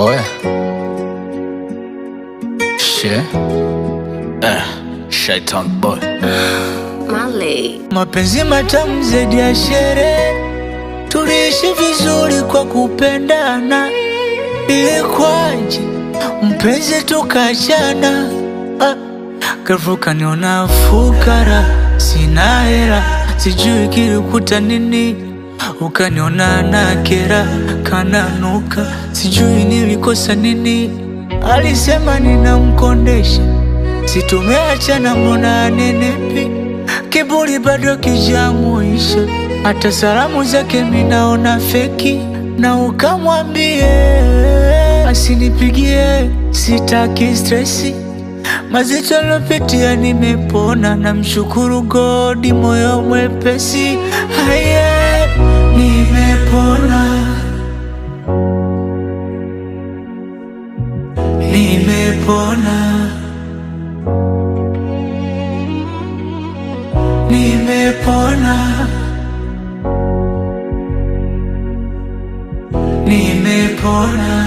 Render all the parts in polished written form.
Oya Shaitan boy Male. Mapenzi matamu zaidi ya sherehe, tuliishi vizuri kwa kupendana. Ilikuwaje mpenzi tukachana? Ghafla kaniona fukara, sina hela, sijui kilikuta nini. Ukaniona na kera, kananuka, sijui nilikosa nini. Alisema ninamkondesha, si tumeachana mbona anenepi. Kiburi bado kijamuisha, hata salamu zake minaona feki. Na ukamwambie asinipigie, sitaki stresi. Mazito lopitia nimepona, na mshukuru God, moyo mwepesi. Haye, nimepona, nimepona, nimepona, nimepona.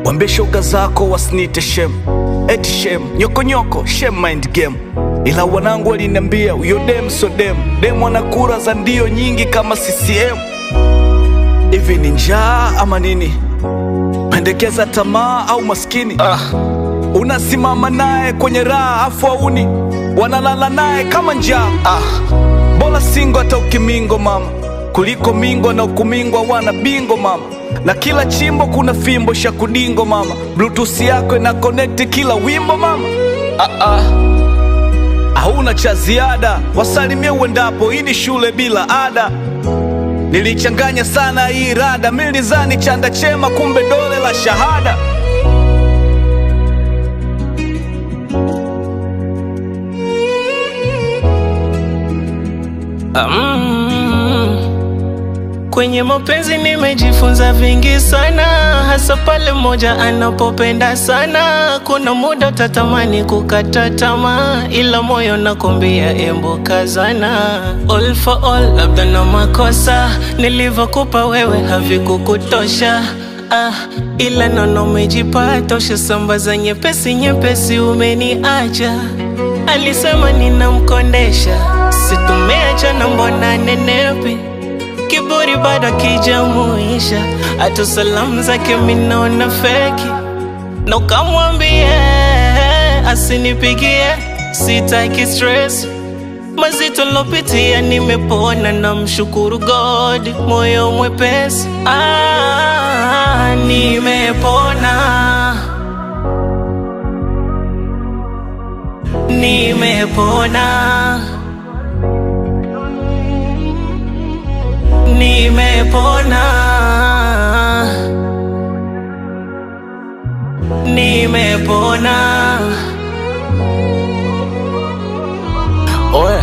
Wambie shoga zako wasinite shem, eti shem, nyoko nyoko, shem mind game. Ila wanangu waliniambia uyo dem so dem, dem wanakura za ndio nyingi kama CCM. Hivi ni njaa ama nini? Pendekeza tamaa au maskini? Unasimama naye kwenye raha afu auni wanalala naye kama njaa. Bola singo hata ukimingo mama, kuliko mingo na ukumingwa wana bingo mama. Na kila chimbo kuna fimbo shakudingo mama, bluetooth yako ina connect kila wimbo mama. Hauna cha ziada, wasalimie uendapo, hii ni shule bila ada. Nilichanganya sana hii rada, milizani chanda chema kumbe dole la shahada. Kwenye mapenzi nimejifunza vingi sana, hasa pale mmoja anapopenda sana. Kuna muda utatamani kukata tamaa, ila moyo nakwambia embo kazana. All for all, labda na makosa nilivyokupa wewe havikukutosha. Ila nono umejipata, ushasambaza nyepesi nyepesi umeniacha. Alisema ninamkondesha, situmeachana mbona nenepi. Kiburi bado kijamuisha, hata salamu zake minaona feki. Na ukamwambie asinipigie, sitaki stress. Mazito lopitia nimepona, na mshukuru God, moyo mwepesi. Nimepona, nimepona, nimepona, nimepona. Oya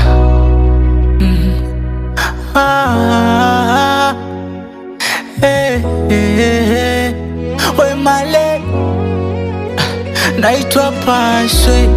Oye Male, naitwa Paswe.